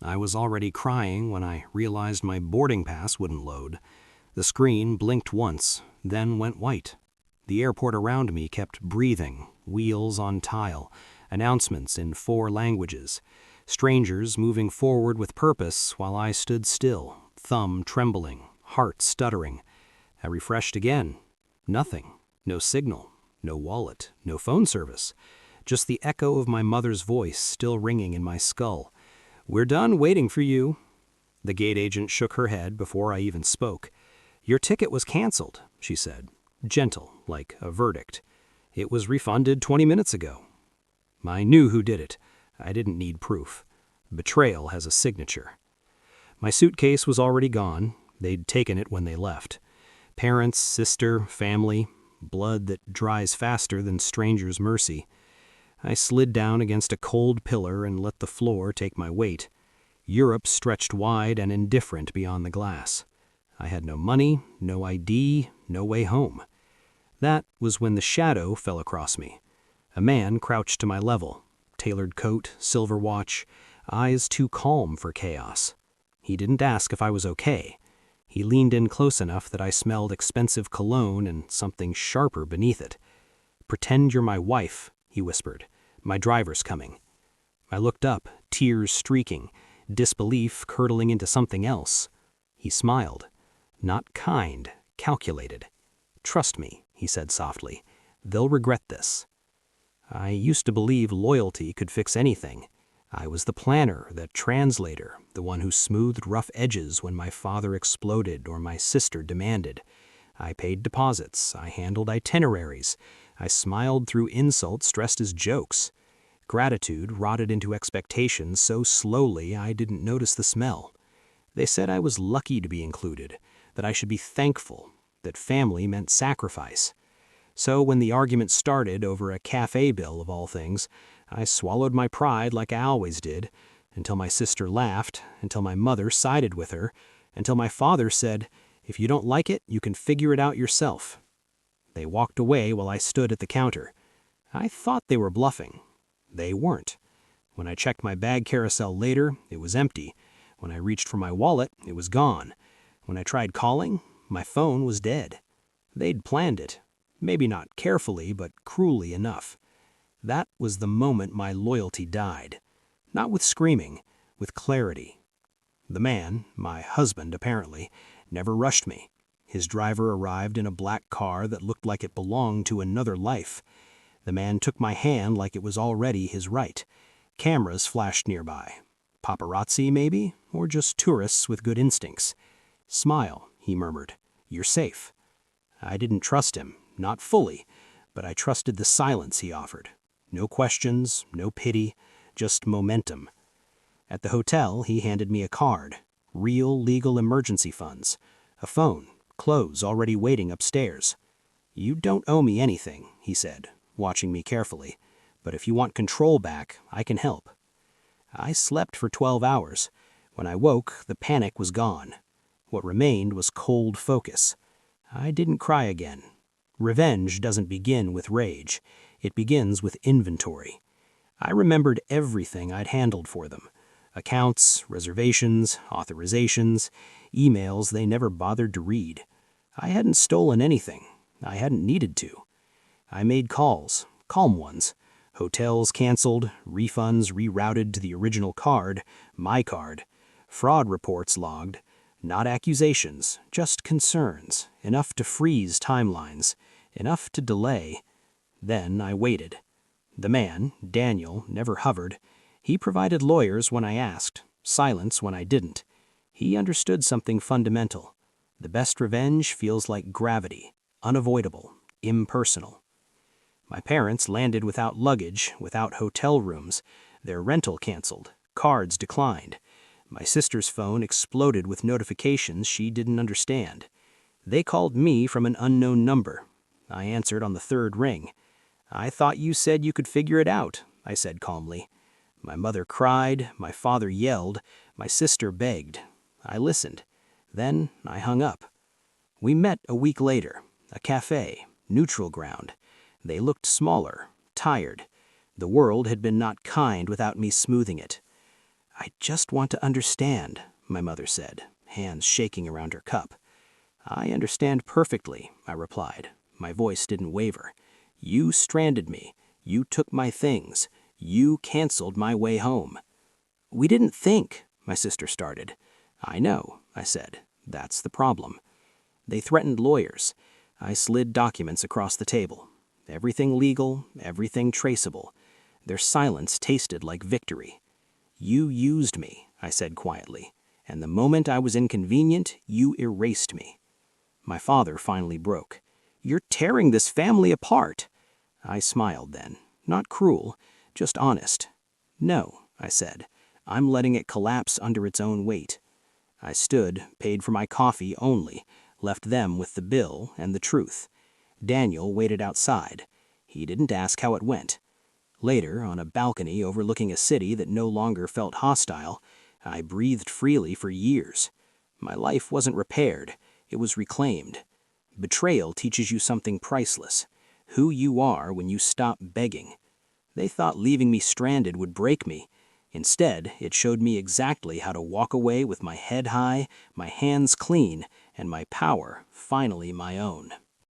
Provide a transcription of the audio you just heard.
I was already crying when I realized my boarding pass wouldn't load. The screen blinked once, then went white. The airport around me kept breathing, wheels on tile, announcements in 4 languages, strangers moving forward with purpose while I stood still, thumb trembling, heart stuttering. I refreshed again. Nothing. No signal. No wallet. No phone service. Just the echo of my mother's voice still ringing in my skull. "We're done waiting for you." The gate agent shook her head before I even spoke. "Your ticket was canceled," she said, gentle, like a verdict. "It was refunded 20 minutes ago." I knew who did it. I didn't need proof. Betrayal has a signature. My suitcase was already gone. They'd taken it when they left. Parents, sister, family, blood that dries faster than strangers' mercy. I slid down against a cold pillar and let the floor take my weight. Europe stretched wide and indifferent beyond the glass. I had no money, no ID, no way home. That was when the shadow fell across me. A man crouched to my level, tailored coat, silver watch, eyes too calm for chaos. He didn't ask if I was okay. He leaned in close enough that I smelled expensive cologne and something sharper beneath it. "Pretend you're my wife," he whispered. "My driver's coming." I looked up, tears streaking, disbelief curdling into something else. He smiled. Not kind, calculated. "Trust me," he said softly. "They'll regret this." I used to believe loyalty could fix anything. I was the planner, the translator, the one who smoothed rough edges when my father exploded or my sister demanded. I paid deposits, I handled itineraries, I smiled through insults dressed as jokes. Gratitude rotted into expectations so slowly I didn't notice the smell. They said I was lucky to be included, that I should be thankful, that family meant sacrifice. So when the argument started over a cafe bill of all things, I swallowed my pride like I always did, until my sister laughed, until my mother sided with her, until my father said, "If you don't like it, you can figure it out yourself." They walked away while I stood at the counter. I thought they were bluffing. They weren't. When I checked my bag carousel later, it was empty. When I reached for my wallet, it was gone. When I tried calling, my phone was dead. They'd planned it. Maybe not carefully, but cruelly enough. That was the moment my loyalty died. Not with screaming, with clarity. The man, my husband apparently, never rushed me. His driver arrived in a black car that looked like it belonged to another life. The man took my hand like it was already his right. Cameras flashed nearby. Paparazzi, maybe, or just tourists with good instincts. "Smile," he murmured. "You're safe." I didn't trust him, not fully, but I trusted the silence he offered. No questions, no pity, just momentum. At the hotel, he handed me a card. Real legal emergency funds. A phone, clothes already waiting upstairs. "You don't owe me anything," he said, watching me carefully. "But if you want control back, I can help." I slept for 12 hours. When I woke, the panic was gone. What remained was cold focus. I didn't cry again. Revenge doesn't begin with rage. It begins with inventory. I remembered everything I'd handled for them. Accounts, reservations, authorizations, emails they never bothered to read. I hadn't stolen anything. I hadn't needed to. I made calls, calm ones. Hotels canceled, refunds rerouted to the original card, my card. Fraud reports logged. Not accusations, just concerns, enough to freeze timelines, enough to delay. Then I waited. The man, Daniel, never hovered. He provided lawyers when I asked, silence when I didn't. He understood something fundamental. The best revenge feels like gravity, unavoidable, impersonal. My parents landed without luggage, without hotel rooms, their rental canceled, cards declined. My sister's phone exploded with notifications she didn't understand. They called me from an unknown number. I answered on the 3rd ring. "I thought you said you could figure it out," I said calmly. My mother cried, my father yelled, my sister begged. I listened. Then I hung up. We met a week later, a cafe, neutral ground. They looked smaller, tired. The world had been not kind without me smoothing it. "I just want to understand," my mother said, hands shaking around her cup. "I understand perfectly," I replied. My voice didn't waver. "You stranded me. You took my things. You canceled my way home." "We didn't think," my sister started. "I know," I said. "That's the problem." They threatened lawyers. I slid documents across the table. Everything legal, everything traceable. Their silence tasted like victory. "You used me," I said quietly, "and the moment I was inconvenient, you erased me." My father finally broke. "You're tearing this family apart." I smiled then. Not cruel, just honest. "No," I said. "I'm letting it collapse under its own weight." I stood, paid for my coffee only, left them with the bill and the truth. Daniel waited outside. He didn't ask how it went. Later, on a balcony overlooking a city that no longer felt hostile, I breathed freely for years. My life wasn't repaired, it was reclaimed. Betrayal teaches you something priceless: who you are when you stop begging. They thought leaving me stranded would break me. Instead, it showed me exactly how to walk away with my head high, my hands clean, and my power finally my own.